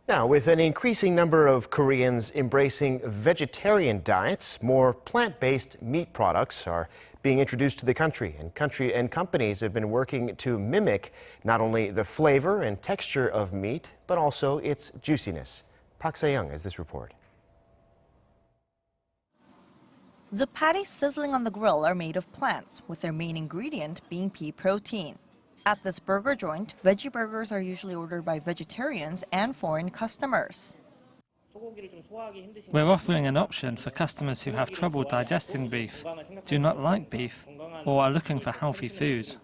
Now, with an increasing number of Koreans embracing vegetarian diets, more plant-based meat products are being introduced to the country, and companies have been working to mimic not only the flavor and texture of meat, but also its juiciness. Park Se-young has this report. The patties sizzling on the grill are made of plants, with their main ingredient being pea protein. At this burger joint, veggie burgers are usually ordered by vegetarians and foreign customers. We're offering an option for customers who have trouble digesting beef, do not like beef, or are looking for healthy food.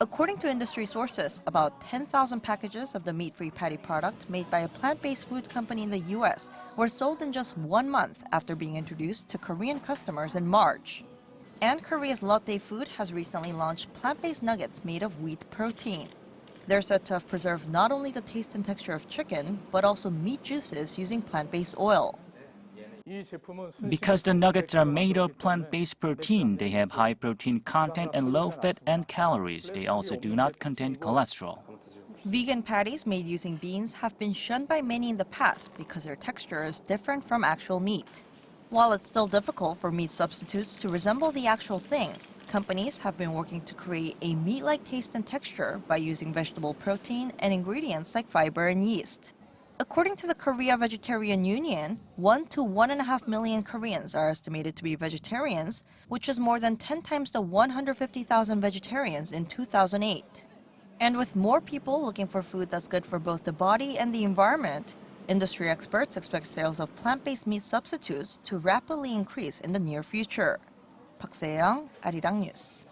According to industry sources, about 10,000 packages of the meat-free patty product made by a plant-based food company in the U.S. were sold in just 1 month after being introduced to Korean customers in March. And Korea's Lotte Food has recently launched plant-based nuggets made of wheat protein. They're said to have preserved not only the taste and texture of chicken, but also meat juices using plant-based oil. Because the nuggets are made of plant-based protein, they have high protein content and low fat and calories. They also do not contain cholesterol. Vegan patties made using beans have been shunned by many in the past because their texture is different from actual meat. While it's still difficult for meat substitutes to resemble the actual thing, companies have been working to create a meat-like taste and texture by using vegetable protein and ingredients like fiber and yeast. According to the Korea Vegetarian Union, 1 to 1.5 million Koreans are estimated to be vegetarians, which is more than 10 times the 150,000 vegetarians in 2008. And with more people looking for food that's good for both the body and the environment, industry experts expect sales of plant-based meat substitutes to rapidly increase in the near future. Park Se-young, Arirang News.